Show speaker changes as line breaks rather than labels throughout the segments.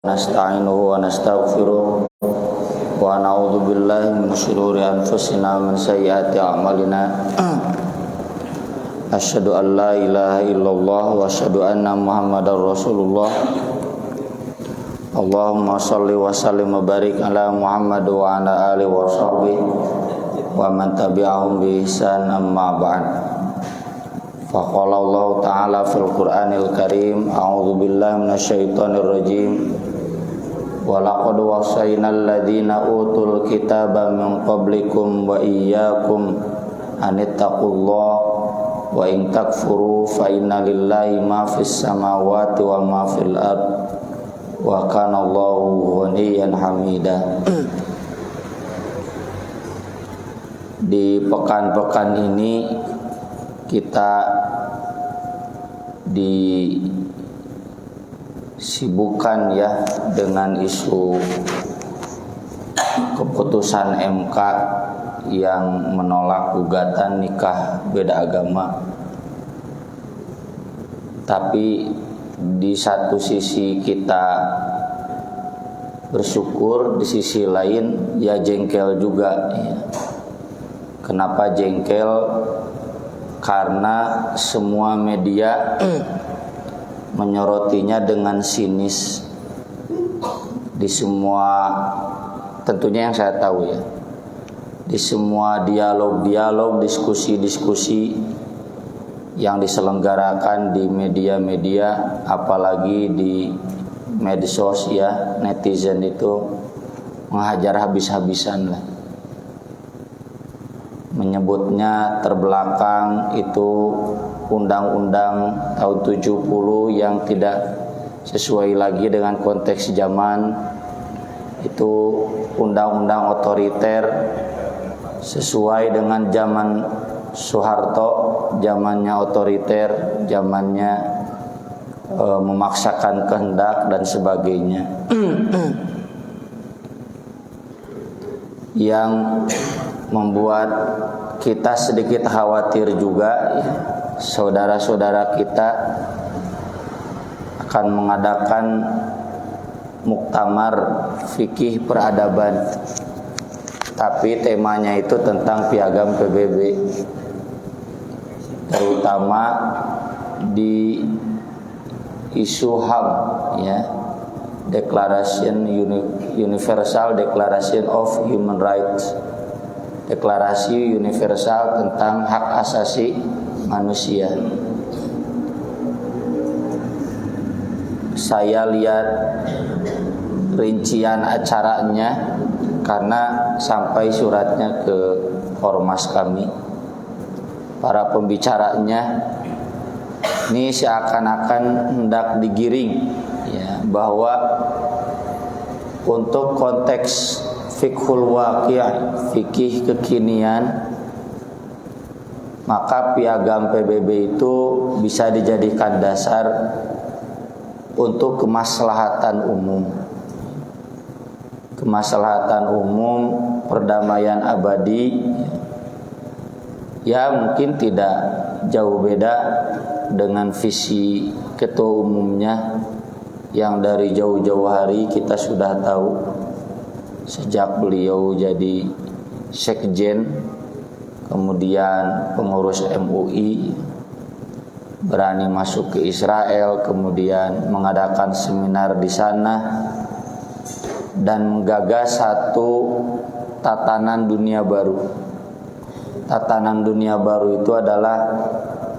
Nasta'inuhu wa nastaghfiruh wa na'udzu billahi min shururi anfusina wa min sayyiati a'malina. Asyhadu an la ilaha illallah wa asyhadu anna Muhammadar Rasulullah. Allahumma shalli wa sallim wa barik ala Muhammad wa ala alihi wa sahbihi wa man tabi'ahum bi ihsan, amma ba'd. Faqala Allah ta'ala fil Qur'anil Karim, a'udzu billahi minasyaitonir rajim. Walaqad wasaynal ladzina utul kitaba min qablikum wa iyyakum anittaqullaha wa in takfuru fa inna lillahi ma fis samawati wa ma fil ard wa kana Allahu ghaniyyan hamida. Di pekan-pekan ini kita disibukkan ya dengan isu keputusan MK yang menolak gugatan nikah beda agama. Tapi di satu sisi kita bersyukur, di sisi lain ya jengkel juga ya. Kenapa jengkel? Karena semua media menyorotinya dengan sinis. Di semua, tentunya yang saya tahu ya, di semua dialog-dialog, diskusi-diskusi yang diselenggarakan di media-media, apalagi di medsos ya, netizen itu menghajar habis-habisan lah. Menyebutnya terbelakang itu undang-undang tahun 70 yang tidak sesuai lagi dengan konteks zaman. Itu undang-undang otoriter sesuai dengan zaman Soeharto, zamannya otoriter, zamannya memaksakan kehendak dan sebagainya. Yang membuat kita sedikit khawatir juga ya, saudara-saudara kita akan mengadakan muktamar fikih peradaban, tapi temanya itu tentang piagam PBB, terutama di isu HAM ya, Universal Declaration of Human Rights, deklarasi universal tentang hak asasi manusia. Saya lihat rincian acaranya karena sampai suratnya ke ormas kami. Para pembicaranya ini seakan-akan hendak digiring ya, bahwa untuk konteks fiqhul waqi', fikih kekinian, maka piagam PBB itu bisa dijadikan dasar untuk kemaslahatan umum. Kemaslahatan umum, perdamaian abadi, ya mungkin tidak jauh beda dengan visi ketua umumnya yang dari jauh-jauh hari kita sudah tahu. Sejak beliau jadi sekjen, kemudian pengurus MUI, berani masuk ke Israel, kemudian mengadakan seminar di sana dan menggagas satu tatanan dunia baru. Tatanan dunia baru itu adalah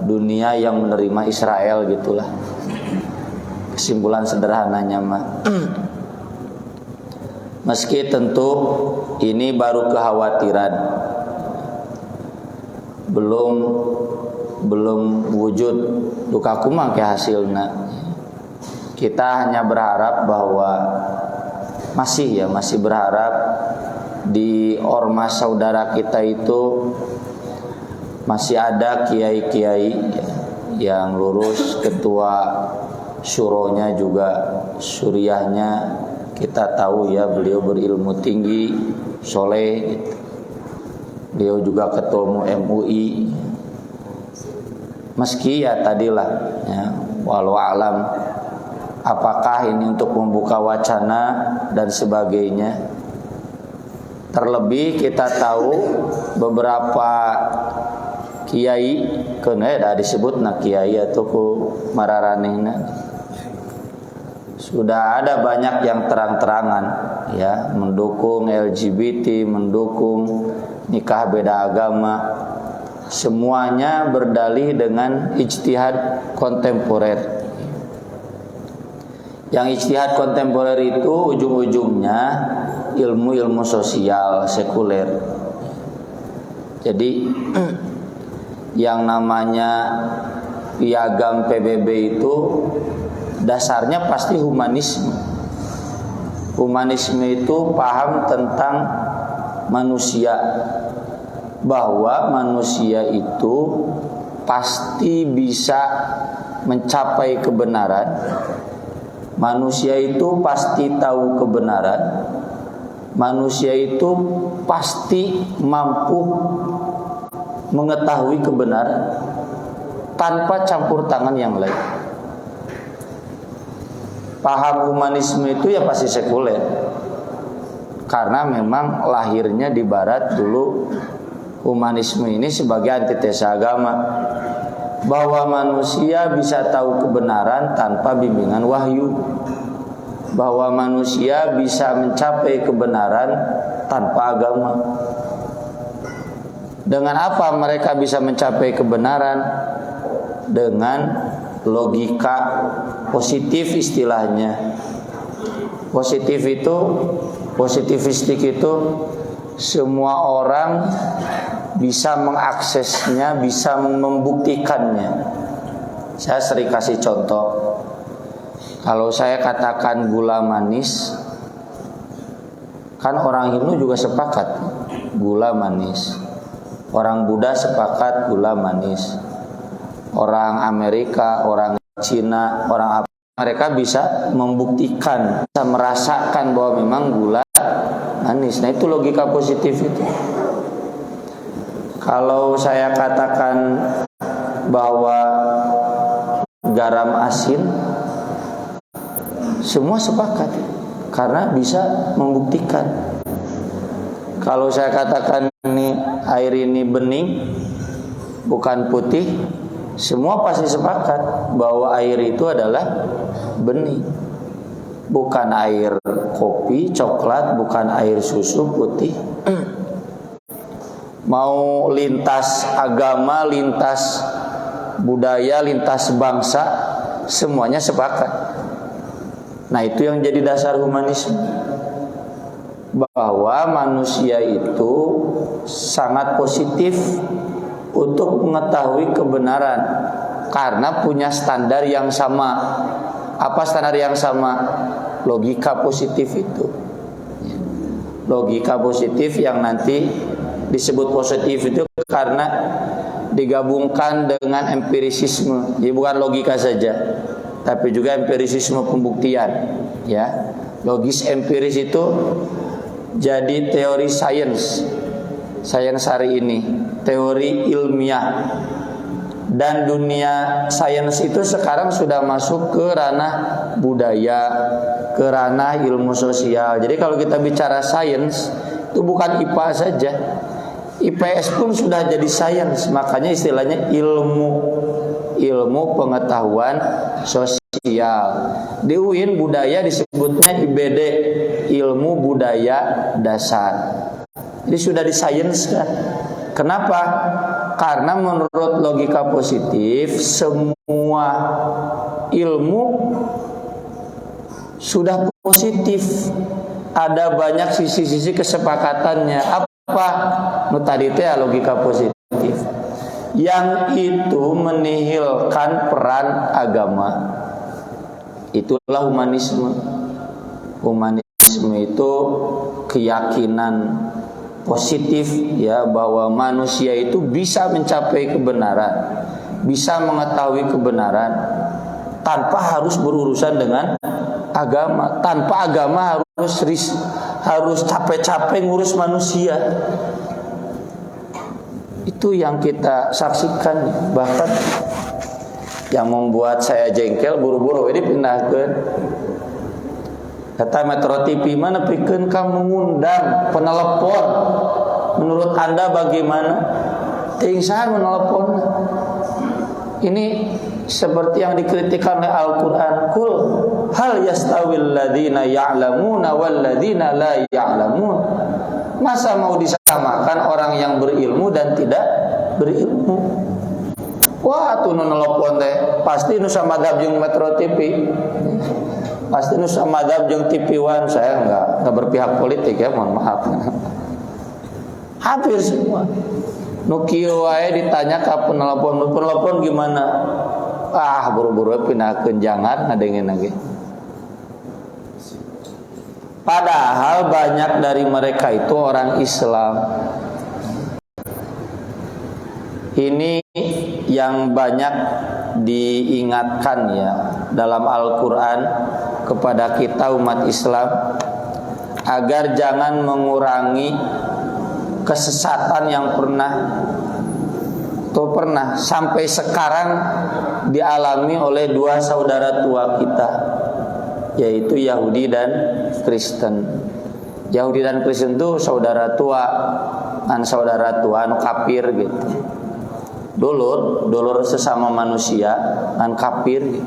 dunia yang menerima Israel, gitulah kesimpulan sederhananya mah. Meski tentu ini baru kekhawatiran, belum wujud duka kumang ke hasilnya. Kita hanya berharap bahwa masih berharap di ormas saudara kita itu masih ada kiai-kiai yang lurus, ketua syuronya juga syuriahnya kita tahu ya, beliau berilmu tinggi, soleh. Beliau juga ketua umum MUI. Meski ya tadilah ya, walau alam Apakah ini untuk membuka wacana dan sebagainya? Terlebih kita tahu beberapa kiai kena dah disebut nak kiai atau ku mararanehna sudah ada banyak yang terang-terangan ya mendukung LGBT, mendukung nikah beda agama. Semuanya berdalih dengan ijtihad kontemporer. Yang ijtihad kontemporer itu ujung-ujungnya ilmu-ilmu sosial sekuler. Jadi yang namanya piagam PBB itu dasarnya pasti humanisme. Humanisme itu paham tentang manusia, bahwa manusia itu pasti bisa mencapai kebenaran. Manusia itu pasti tahu kebenaran. Manusia itu pasti mampu mengetahui kebenaran tanpa campur tangan yang lain. Paham humanisme itu ya pasti sekuler, karena memang lahirnya di barat dulu. Humanisme ini sebagai antitesa agama, bahwa manusia bisa tahu kebenaran tanpa bimbingan wahyu, bahwa manusia bisa mencapai kebenaran tanpa agama. Dengan apa mereka bisa mencapai kebenaran? Dengan logika positif istilahnya. Positivistik itu semua orang bisa mengaksesnya, bisa membuktikannya. Saya sering kasih contoh. Kalau saya katakan gula manis, kan orang Hindu juga sepakat gula manis. Orang Buddha sepakat gula manis. Orang Amerika, orang Cina, orang apa, mereka bisa membuktikan, bisa merasakan bahwa memang gula manis. Nah, itu logika positif itu. Kalau saya katakan bahwa garam asin, semua sepakat karena bisa membuktikan. Kalau saya katakan ini air ini bening bukan putih, semua pasti sepakat bahwa air itu adalah bening. Bukan air kopi, coklat, bukan air susu putih. Mau lintas agama, lintas budaya, lintas bangsa, semuanya sepakat. Nah, itu yang jadi dasar humanisme, bahwa manusia itu sangat positif untuk mengetahui kebenaran karena punya standar yang sama. Apa standar yang sama? Logika positif itu. Logika positif yang nanti disebut positif itu karena digabungkan dengan empirisisme. Jadi bukan logika saja, tapi juga empirisisme pembuktian. Ya, logis empiris itu jadi teori sains hari ini, teori ilmiah. Dan dunia sains itu sekarang sudah masuk ke ranah budaya, ke ranah ilmu sosial. Jadi kalau kita bicara sains, itu bukan IPA saja, IPS pun sudah jadi sains. Makanya istilahnya ilmu pengetahuan sosial. Di UIN budaya disebutnya IBD, ilmu budaya dasar. Jadi sudah disainskan. Kenapa? Karena menurut logika positif, semua ilmu sudah positif. Ada banyak sisi-sisi kesepakatannya. Apa? Tadi itu ya logika positif. Yang itu menihilkan peran agama. Itulah humanisme. Humanisme itu keyakinan positif, ya, bahwa manusia itu bisa mencapai kebenaran, bisa mengetahui kebenaran tanpa harus berurusan dengan agama. Tanpa agama harus capek-capek ngurus manusia. Itu yang kita saksikan. Bahkan Yang membuat saya jengkel buru-buru ini pindahkeun. Kata Metro TV mana pikeun kamu ngundang penelepon. Menurut Anda bagaimana? Ting saha menelepon. Ini seperti yang dikritikkan oleh Al-Qur'an. Qul hal yastawil ladzina ya'lamuna wal ladzina la ya'lamun. Masa mau disamakan orang yang berilmu dan tidak berilmu? Wah, tuh nelpon teh pasti nu samadhab jeung Metro TV. Pasti nu samadhab jeung TV One. Saya enggak berpihak politik ya, mohon maaf. Hampir semua. Nu kieu wae ditanya ka penelpon gimana? Ah, buru-buru pindahkeun jangan ngadengeun lagi. Padahal banyak dari mereka itu orang Islam. Ini yang banyak diingatkan ya dalam Al-Quran kepada kita umat Islam agar jangan mengurangi kesesatan yang pernah sampai sekarang dialami oleh dua saudara tua kita, yaitu Yahudi dan Kristen. Yahudi dan Kristen itu saudara tua anu kafir gitu. Dulur sesama manusia dan kafir gitu.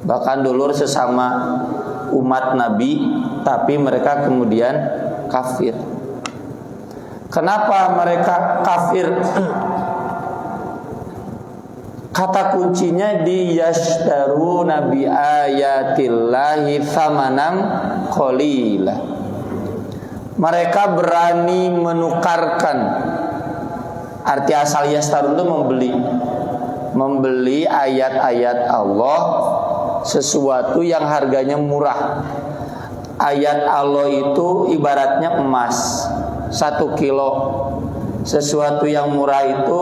Bahkan dulur sesama umat Nabi, tapi mereka kemudian kafir. Kenapa mereka kafir? Kata kuncinya di yashtaruna bi ayatillahi thamanan qalila. Mereka berani menukarkan. Arti asal yashtarun itu membeli ayat-ayat Allah sesuatu yang harganya murah. Ayat Allah itu ibaratnya emas 1 kilo. Sesuatu yang murah itu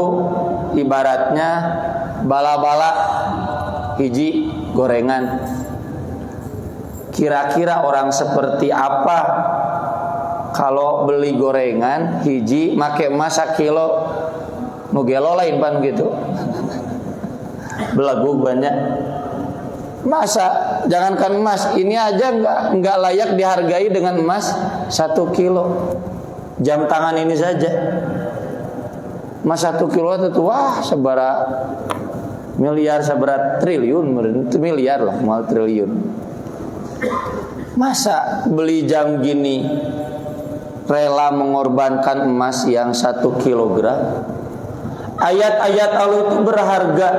ibaratnya bala-bala hiji gorengan. Kira-kira orang seperti apa kalau beli gorengan hiji make emas 1 kilo? Nu gelo lain pan gitu. Belagu banyak. Masa jangankan emas, ini aja enggak layak dihargai dengan emas 1 kilo. Jam tangan ini saja. Emas 1 kilo itu wah sebara miliar, seberat triliun, itu miliar lah, mal triliun. Masa beli jam gini rela mengorbankan emas yang 1 kilogram? Ayat-ayat Allah itu berharga,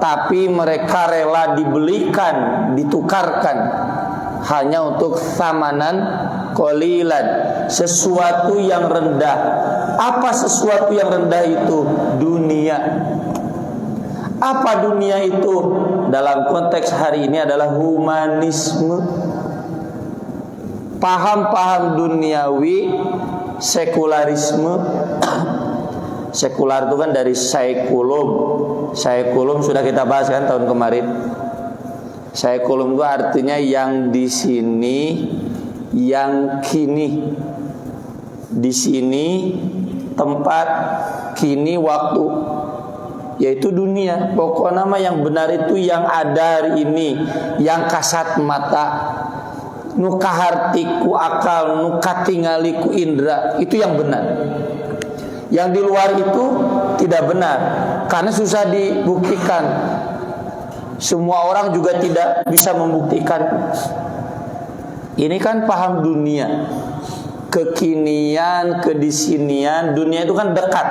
tapi mereka rela dibelikan, ditukarkan hanya untuk thamanan qalilan, sesuatu yang rendah. Apa sesuatu yang rendah itu? Dunia. Apa dunia itu? Dalam konteks hari ini adalah humanisme. Paham-paham duniawi, sekularisme. Sekular itu kan dari saikulum. Saikulum sudah kita bahas kan tahun kemarin. Saikulum itu artinya yang di sini, yang kini. Di sini tempat, kini waktu, yaitu dunia. Pokoknya nama yang benar itu yang ada hari ini, yang kasat mata, nu kahartiku akal, nu katingaliku indra, itu yang benar. Yang di luar itu tidak benar, karena susah dibuktikan. Semua orang juga tidak bisa membuktikan. Ini kan paham dunia, kekinian, kedisinian. Dunia itu kan dekat,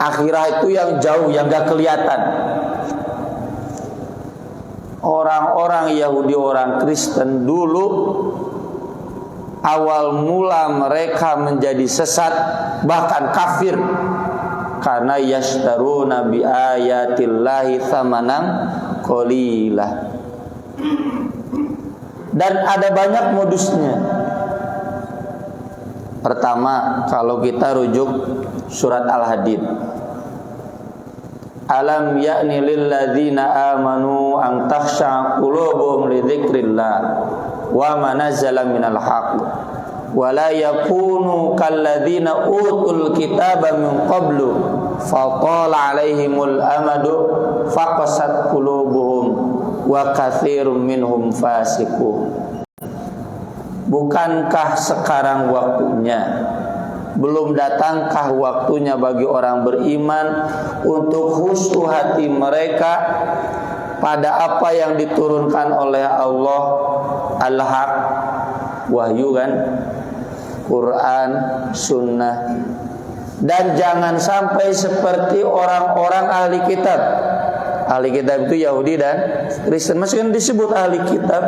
akhirat itu yang jauh, yang gak kelihatan. Orang-orang Yahudi, orang Kristen dulu, awal mula mereka menjadi sesat, bahkan kafir, karena yashtaruna bi ayatillahi thamanan qalilah. Dan ada banyak modusnya. Pertama, kalau kita rujuk surat Al-Hadid, alam ya'ni lil ladzina amanu an takhsha qulubuhum li dzikrillah wa ma nazzala minal haqq wa la yakunu kalladzina utul kitaba min qablu fa tala alaihimul amadu faqasat qulubuhum wa katsirum minhum fasiqun. Bukankah sekarang waktunya, belum datangkah waktunya bagi orang beriman untuk khusyuk hati mereka pada apa yang diturunkan oleh Allah, al-haq, wahyu kan, Quran, sunnah. Dan jangan sampai seperti orang-orang ahli kitab. Ahli kitab itu Yahudi dan Kristen. Masih kan disebut ahli kitab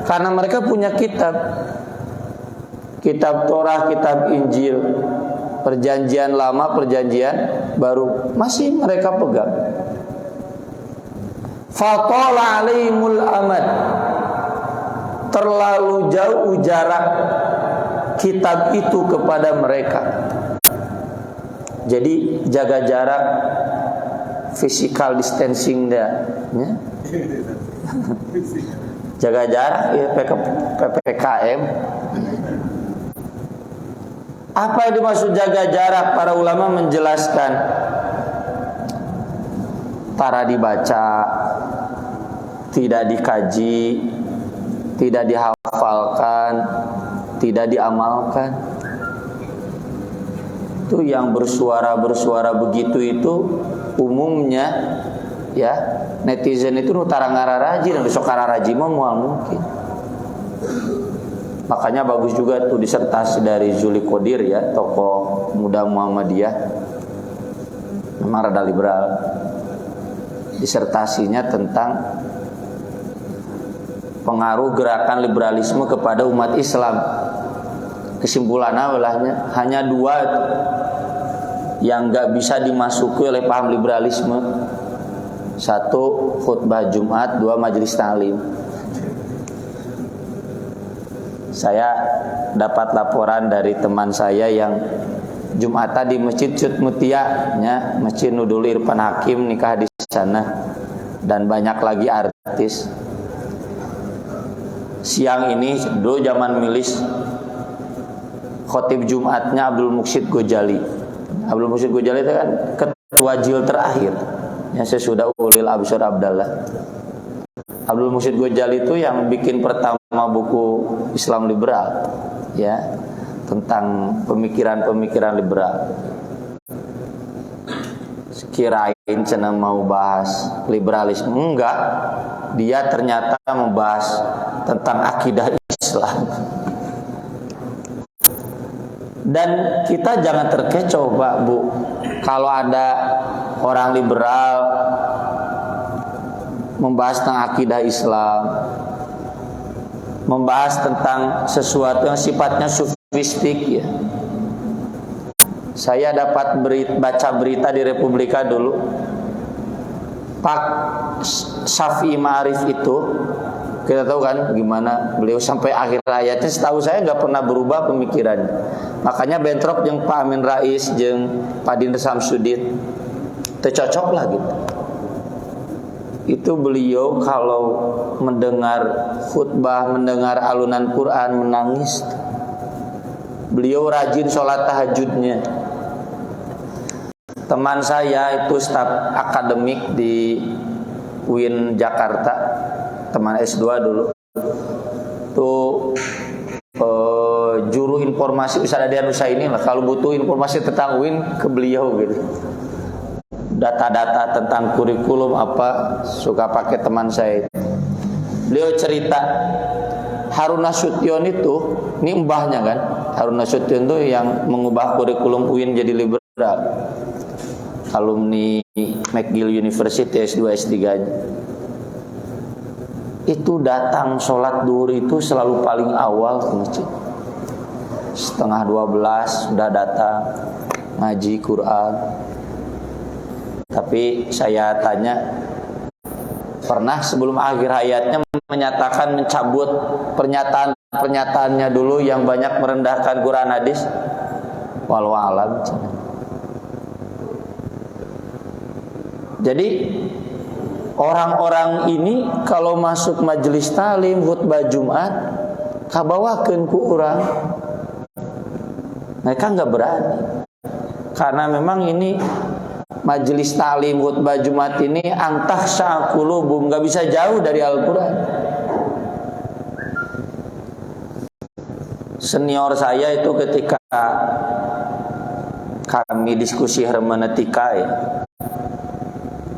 karena mereka punya kitab. Kitab Torah, kitab Injil, perjanjian lama, perjanjian baru, masih mereka pegang. Fatala alaihimul amad. Terlalu jauh jarak kitab itu kepada mereka. Jadi jaga jarak, physical distancing dah, ya. Jaga jarak ya, PPKM. Apa yang dimaksud jaga jarak? Para ulama menjelaskan, tara dibaca, tidak dikaji, tidak dihafalkan, tidak diamalkan. Itu yang bersuara begitu itu umumnya ya netizen itu nutara ngararaji dan besok ngararaji mah moal mungkin. Makanya bagus juga tuh disertasi dari Zuli Qadir ya, tokoh muda Muhammadiyah, memang rada liberal. Disertasinya tentang pengaruh gerakan liberalisme kepada umat Islam. Kesimpulannya hanya dua yang gak bisa dimasuki oleh paham liberalisme. Satu, khutbah Jumat. Dua, majelis ta'lim. Saya dapat laporan dari teman saya yang Jumatan di Masjid Cut Mutia, ya, Masjid Nudul Irfan Hakim, nikah di sana, dan banyak lagi artis. Siang ini dulu zaman milis, khotib Jumatnya Abdul Muksid Gojali. Abdul Muksid Gojali itu kan ketua jil terakhir, yang sesudah Ulil Absar Abdallah. Abdul Muksid Gojali itu yang bikin pertama buku Islam liberal, ya, tentang pemikiran-pemikiran liberal. Kirain cenah mau bahas liberalisme, enggak. Dia ternyata membahas tentang akidah Islam. Dan kita jangan terkecoh, Pak, Bu, kalau ada orang liberal membahas tentang akidah Islam, membahas tentang sesuatu yang sifatnya sufistik, ya. Saya dapat baca berita di Republika dulu, Pak Syafi'i Ma'arif itu, kita tahu kan gimana beliau sampai akhir hayatnya, setahu saya nggak pernah berubah pemikirannya. Makanya bentrok jeung Pak Amin Rais jeung Pak Dinda Samsudin tercocok lah gitu. Itu beliau kalau mendengar khutbah, mendengar alunan Quran menangis. Beliau rajin sholat tahajudnya. Teman saya itu staf akademik di UIN Jakarta, teman S2 dulu, tuh juru informasi Ustaz Adian Usaini lah, kalau butuh informasi tentang UIN ke beliau gitu. Data-data tentang kurikulum apa suka pakai teman saya. Beliau cerita Harun Nasution itu, ini mbahnya kan, Harun Nasution itu yang mengubah kurikulum UIN jadi liberal, alumni McGill University S2 S3 nya. Itu datang sholat duhur itu selalu paling awal ke masjid, 11:30 sudah datang ngaji Quran. Tapi saya tanya, pernah sebelum akhir hayatnya menyatakan mencabut pernyataan-pernyataannya dulu yang banyak merendahkan Quran hadis? Wallahu a'lam. Jadi orang-orang ini kalau masuk majelis talim, khutbah Jumat, kabawakeun ku urang, mereka nggak berani, karena memang ini majelis ta'lim khutbah Jumat ini antah syaqulubum, nggak bisa jauh dari Al-Quran. Senior saya itu ketika kami diskusi hermeneutika ya,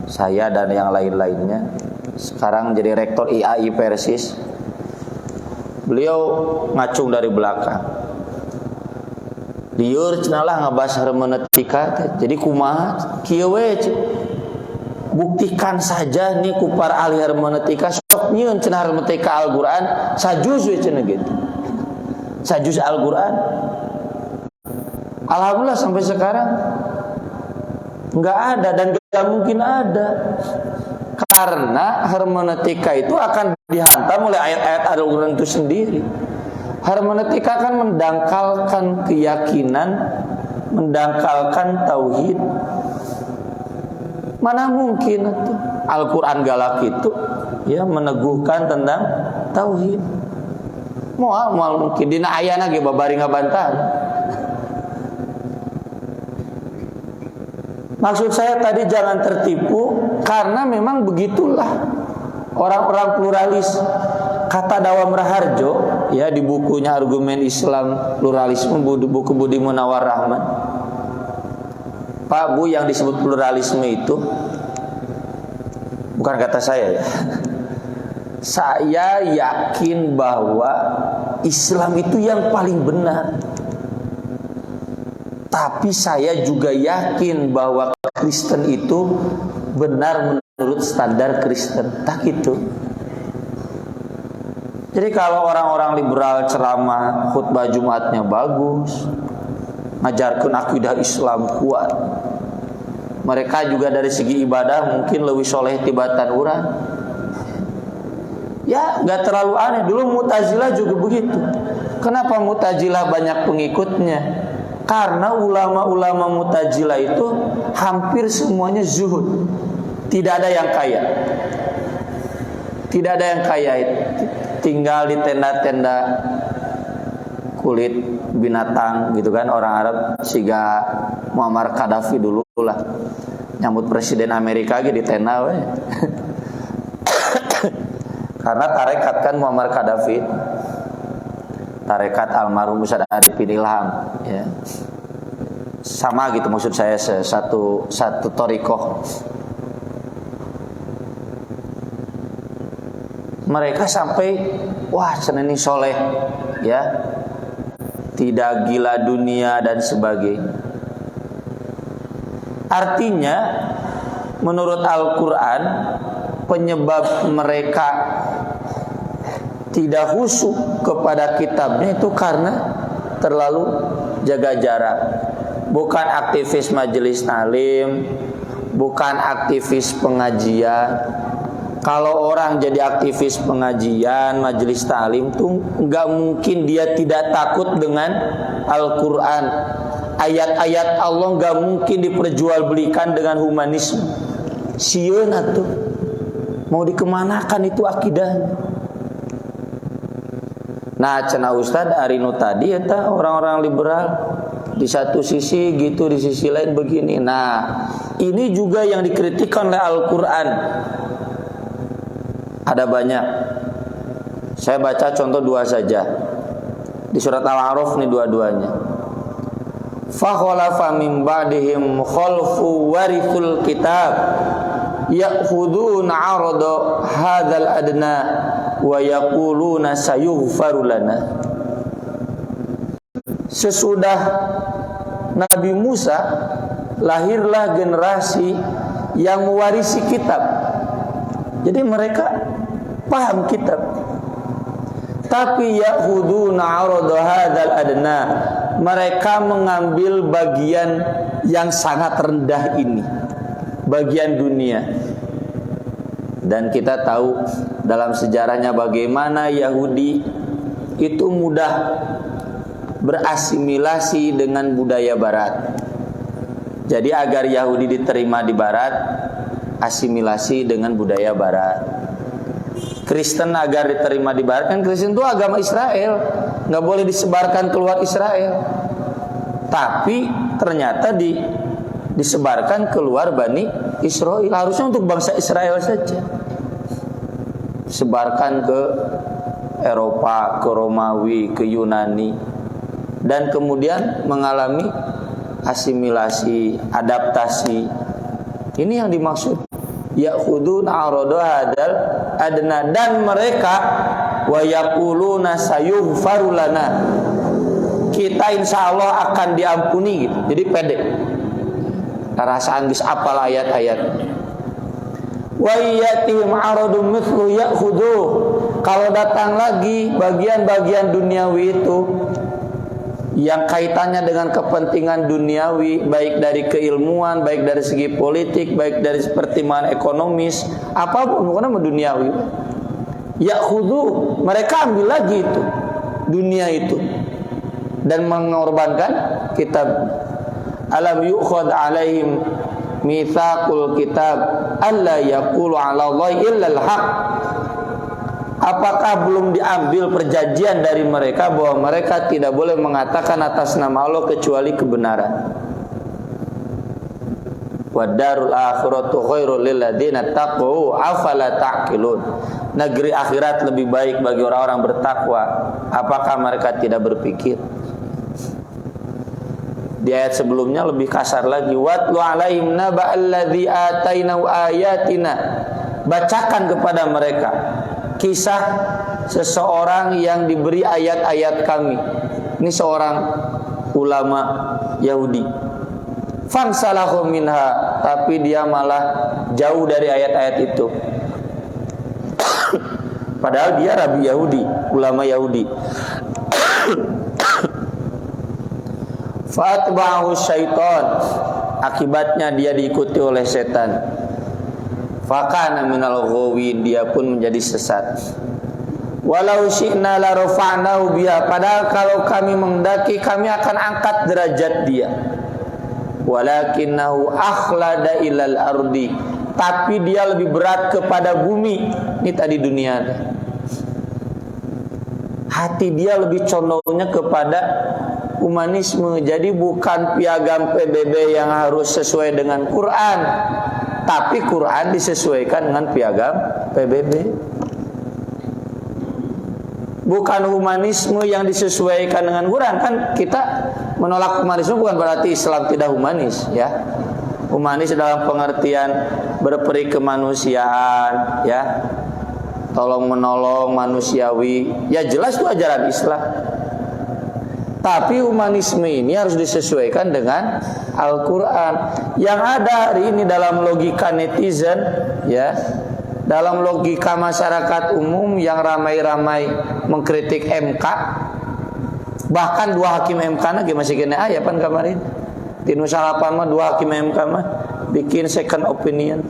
saya dan yang lain-lainnya, sekarang jadi rektor IAI Persis, beliau ngacung dari belakang, liur cenalah ngabahas hermeneutika, jadi kumaha kieu we, buktikan saja nih ku para ahli hermeneutika sok nyieun cenah hermeneutika Al-Qur'an sajuz we cenah gitu, sajuz Al-Qur'an. Alhamdulillah sampai sekarang nggak ada dan nggak mungkin ada, karena hermeneutika itu akan dihantam oleh ayat-ayat Al-Quran itu sendiri. Hermeneutika akan mendangkalkan keyakinan, mendangkalkan tauhid. Mana mungkin itu Al-Quran galak itu ya meneguhkan tentang tauhid. Moal mungkin dina ayana ge babari ngabantahan. Maksud saya tadi jangan tertipu, karena memang begitulah orang-orang pluralis. Kata Dawam Raharjo ya di bukunya Argumen Islam Pluralisme, buku Budi Munawar Rahman. Pak Bu, yang disebut pluralisme itu bukan kata saya ya. Saya yakin bahwa Islam itu yang paling benar. Tapi saya juga yakin bahwa Kristen itu benar menurut standar Kristen. Tak gitu. Jadi kalau orang-orang liberal ceramah khutbah Jumatnya bagus, ngajarkan akidah Islam kuat, mereka juga dari segi ibadah mungkin lebih soleh tibatan urang. Ya gak terlalu aneh. Dulu Mu'tazilah juga begitu. Kenapa Mu'tazilah banyak pengikutnya? Karena ulama-ulama Mu'tazilah itu hampir semuanya zuhud. Tidak ada yang kaya. Tidak ada yang kaya itu. Tinggal di tenda-tenda kulit binatang gitu kan, orang Arab. Siga Muammar Gaddafi dulu lah, nyambut Presiden Amerika di tenda we. Karena tarekat kan Muammar Gaddafi, tarekat almarhum Ustaz Arifin Ilham ya. Sama gitu maksud saya, satu thariqah. Mereka sampai wah ceneni soleh ya, tidak gila dunia dan sebagainya. Artinya menurut Al-Quran penyebab mereka tidak khusyuk kepada kitabnya itu karena terlalu jaga jarak. Bukan aktivis majelis talim, bukan aktivis pengajian. Kalau orang jadi aktivis pengajian, majelis talim tuh nggak mungkin dia tidak takut dengan Al-Quran. Ayat-ayat Allah nggak mungkin diperjualbelikan dengan humanisme. Sieun atuh mau dikemanakan itu akidahnya. Nah, cenah Ustad Arinu tadi eta orang-orang liberal di satu sisi gitu, di sisi lain begini. Nah, ini juga yang dikritikkan oleh Al-Quran. Ada banyak. Saya baca contoh dua saja. Di surat Al-A'raf nih dua-duanya. Fa khalafa min ba'dihim khalfu warithul kitab ya'khuduna 'arada hadzal adna wa yaquluna sayughfaru lana. Sesudah Nabi Musa lahirlah generasi yang mewarisi kitab. Jadi mereka paham kitab. Tapi ya'khuduna 'arada hadzal adna, mereka mengambil bagian yang sangat rendah ini, bagian dunia. Dan kita tahu dalam sejarahnya bagaimana Yahudi itu mudah berasimilasi dengan budaya barat. Jadi agar Yahudi diterima di barat, asimilasi dengan budaya barat. Kristen agar diterima di barat, kan Kristen itu agama Israel, nggak boleh disebarkan keluar Israel. Tapi ternyata di disebarkan keluar Bani Israel. Harusnya untuk bangsa Israel saja. Sebarkan ke Eropa, ke Romawi, ke Yunani, dan kemudian mengalami asimilasi, adaptasi. Ini yang dimaksud ya'khudun arada hadal adna, dan mereka wa yaquluna sayughfaru lana, kita insya Allah akan diampuni gitu. Jadi pede, rasaan geus apal ayat-ayat. Wa yatihim aradun mithlu ya'khudhu, kalau datang lagi bagian-bagian duniawi itu yang kaitannya dengan kepentingan duniawi, baik dari keilmuan, baik dari segi politik, baik dari pertimbangan ekonomis, apapun bukan duniawi, ya'khudhu, mereka ambil lagi itu dunia itu dan mengorbankan kitab. Alam yu'khad alaihim mitsaqul kitab alla yaqulu 'ala Allahi illa al-haq, apakah belum diambil perjanjian dari mereka bahwa mereka tidak boleh mengatakan atas nama Allah kecuali kebenaran. Wa darul akhiratu khairul lil ladzina taqau afala ta'qilun, negeri akhirat lebih baik bagi orang-orang bertakwa, apakah mereka tidak berpikir? Di ayat sebelumnya lebih kasar lagi, watlu alaihim naba'al ladzi atainahu ayatina, bacakan kepada mereka kisah seseorang yang diberi ayat-ayat kami. Ini seorang ulama Yahudi. Fansalahu minha, tapi dia malah jauh dari ayat-ayat itu. Padahal dia rabi Yahudi, ulama Yahudi. Fatba'ahu syaitan, akibatnya dia diikuti oleh setan. Fakana minal ghawin, dia pun menjadi sesat. Walau syi'na la rafa'nahu biha, padahal kalau kami menghendaki kami akan angkat derajat dia. Walakinnahu akhlada ilal ardi, tapi dia lebih berat kepada bumi. Ini tadi dunia. Hati dia lebih condongnya kepada humanisme. Jadi bukan piagam PBB yang harus sesuai dengan Quran, tapi Quran disesuaikan dengan piagam PBB. Bukan humanisme yang disesuaikan dengan Quran. Kan kita menolak humanisme bukan berarti Islam tidak humanis, ya. Humanis dalam pengertian berperi kemanusiaan, ya, tolong menolong, manusiawi, ya jelas itu ajaran Islam. Tapi humanisme ini harus disesuaikan dengan Al-Quran. Yang ada hari ini dalam logika netizen, ya, dalam logika masyarakat umum yang ramai-ramai mengkritik MK, bahkan 2 hakim MK lagi masih kena ayat pan kemarin. Tinu salapan mah 2 hakim MK mah bikin second opinion,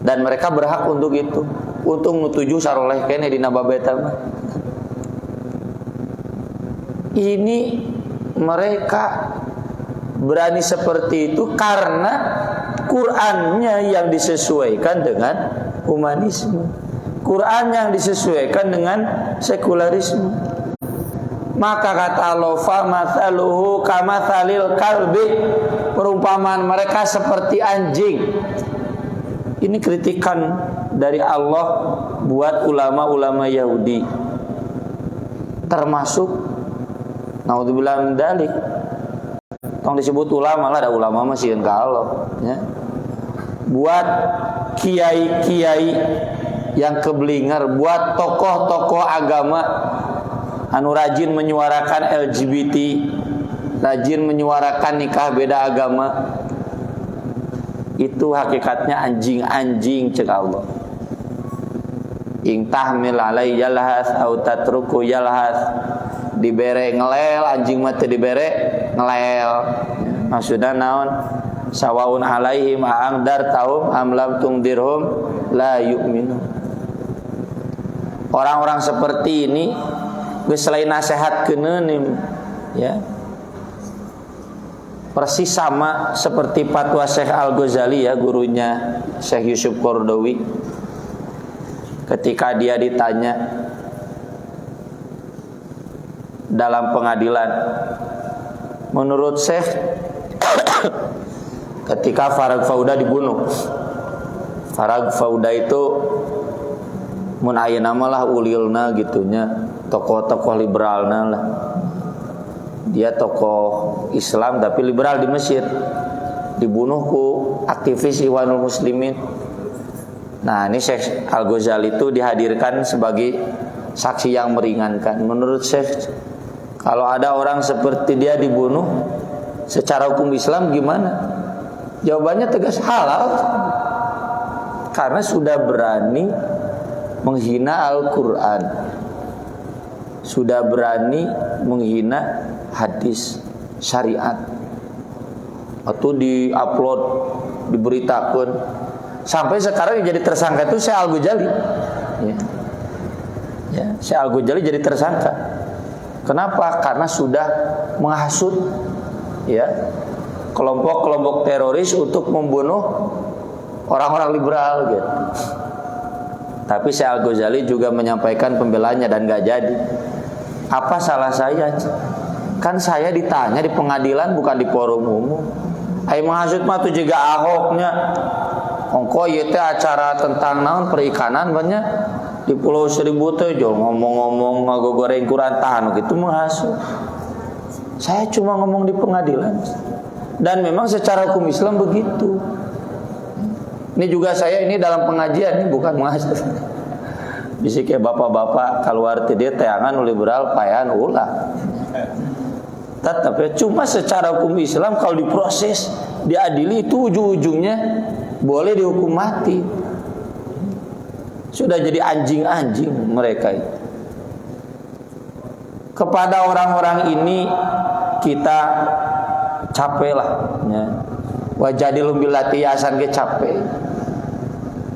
dan mereka berhak untuk itu, untuk nutuju saroleh kene dina babeta mah. Ini mereka berani seperti itu karena Qur'annya yang disesuaikan dengan humanisme, Qur'an yang disesuaikan dengan sekularisme. Maka kata Allah, fa mathaluhu kamathalil kalbi, perumpamaan mereka seperti anjing. Ini kritikan dari Allah buat ulama-ulama Yahudi, termasuk naudzubillah min dzalik. Tong disebut ulama lah, ada ulama masih yang kalau, ya. Buat kiai-kiai yang keblinger, buat tokoh-tokoh agama anu rajin menyuarakan LGBT, rajin menyuarakan nikah beda agama, itu hakikatnya anjing-anjing cek Allah. Ing tahmil alai yalhas au tatruku yalhas, dibere ngelel, anjing mah teu dibere ngelel. Maksudna naon? Sawaun alaihim a'amdar taum am lam tungdirhum la yu'minu. Orang-orang seperti ini geus selain nasihat keuneun, ya, persis sama seperti fatwa Syekh Al-Ghazali, ya, gurunya Syekh Yusuf Qaradawi. Ketika dia ditanya dalam pengadilan, menurut Syekh ketika Farag Fauda dibunuh. Farag Fauda itu mun ayeuna mah lah ulilna gitunya, tokoh-tokoh liberalna lah. Dia tokoh Islam tapi liberal di Mesir. Dibunuh ku aktivis Ikhwanul Muslimin. Nah, ini Syekh Al-Ghazali itu dihadirkan sebagai saksi yang meringankan. Menurut Syekh, kalau ada orang seperti dia dibunuh secara hukum Islam gimana? Jawabannya tegas, halal. Karena sudah berani menghina Al-Quran, sudah berani menghina hadis syariat, atau di-upload, diberitakan. Sampai sekarang yang jadi tersangka itu Syekh Al-Ghazali. Ya, Syekh Al-Ghazali jadi tersangka. Kenapa? Karena sudah menghasut ya kelompok-kelompok teroris untuk membunuh orang-orang liberal gitu. Tapi Syekh Al-Ghazali juga menyampaikan pembelanya dan gak jadi. Apa salah saya? Kan saya ditanya di pengadilan bukan di forum umum. Ai menghasut mah tuh juga Ahoknya. Ongko ieu teh acara tentang naon perikanan banyak di Pulau Seribu teh jol ngomong-ngomong ngagoreng Quran tahan gitu menghasut. Saya cuma ngomong di pengadilan. Dan memang secara hukum Islam begitu. Ini juga saya ini dalam pengajian ini bukan menghasut. Bisa kayak bapak-bapak keluar dia tayangan liberal payan ulah. Tetapi cuma secara hukum Islam kalau diproses diadili itu ujung-ujungnya boleh dihukum mati. Sudah jadi anjing-anjing mereka itu. Kepada orang-orang ini kita capek lah ya. Wajadilum billati yasan ge capek.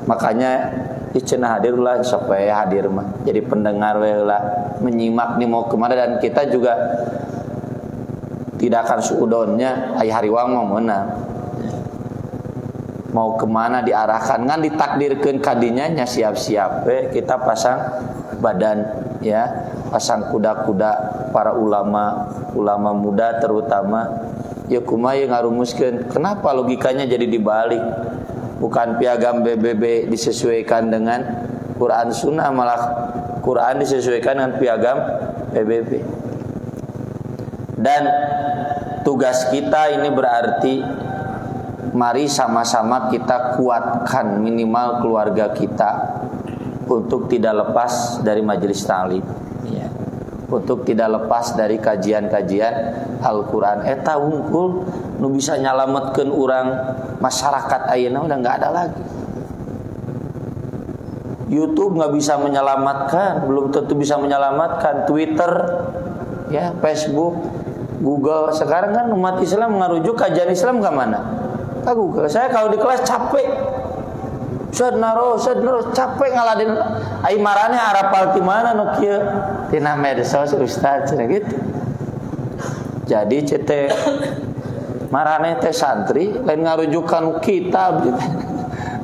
Makanya cenah hadirlah supaya hadir mah jadi pendengar lah, menyimak nih mau kemana, dan kita juga tidak akan suudonnya ai hariwang mau menang. Mau kemana diarahkan ngan ditakdirkeun kadinya nya siap-siap kita pasang badan ya, pasang kuda-kuda para ulama muda terutama ya kumaha ngarumuskeun kenapa logikanya jadi dibalik. Bukan piagam PBB disesuaikan dengan Quran Sunnah, malah Quran disesuaikan dengan piagam PBB. Dan tugas kita ini berarti mari sama-sama kita kuatkan minimal keluarga kita untuk tidak lepas dari majelis ta'lim ya. Untuk tidak lepas dari kajian-kajian Al-Quran. Eta wungkul nu bisa nyalametkeun urang masyarakat ayeuna udah nggak ada lagi. YouTube nggak bisa menyelamatkan, belum tentu bisa menyelamatkan. Twitter, ya, Facebook, Google. Sekarang kan umat Islam ngarujuk kajian Islam ke mana? Ke Google. Saya kalau di kelas capek, sednaro capek ngaladen. Ai marane arapal ti mana nu kieu? Tina medsos ustaz cenah gitu. Jadi cete marane teh santri lain ngarujukan kitab gitu.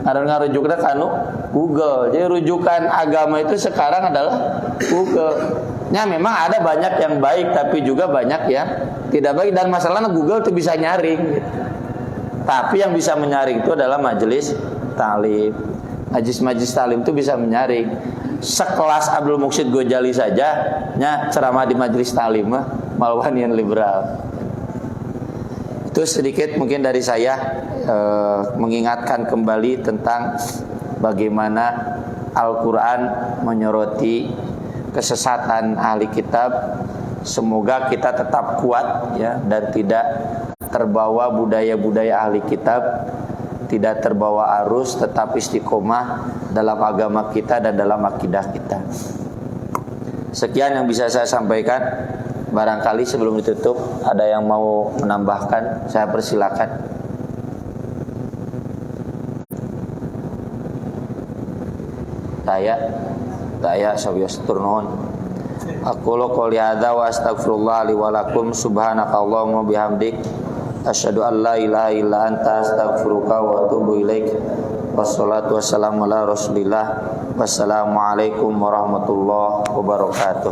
Ngarujukan kanu Google. Jadi rujukan agama itu sekarang adalah Google. Ya memang ada banyak yang baik tapi juga banyak yang tidak baik, dan masalahnya Google tuh bisa nyaring gitu. Tapi yang bisa menyaring itu adalah majelis ta'lim. Majelis ta'lim itu bisa menyaring. Sekelas Abdul Muqsid Ghazali saja nya ceramah di majelis ta'lim malwanian liberal. Itu sedikit mungkin dari saya mengingatkan kembali tentang bagaimana Al-Quran menyoroti kesesatan ahli kitab. Semoga kita tetap kuat ya, dan tidak terbawa budaya-budaya ahli kitab, tidak terbawa arus, tetap istiqomah dalam agama kita dan dalam akidah kita. Sekian yang bisa saya sampaikan. Barangkali sebelum ditutup ada yang mau menambahkan, saya persilakan. Saya sabiostur nuhun. Aqulu qouli hadza wa astaghfirullah li wa lakum subhanakallahumma bihamdik asyhadu an la ilaha illa anta astaghfiruka wa atubu ilaik. Wassalatu wassalamu ala Rasulillah. Wassalamualaikum warahmatullahi wabarakatuh.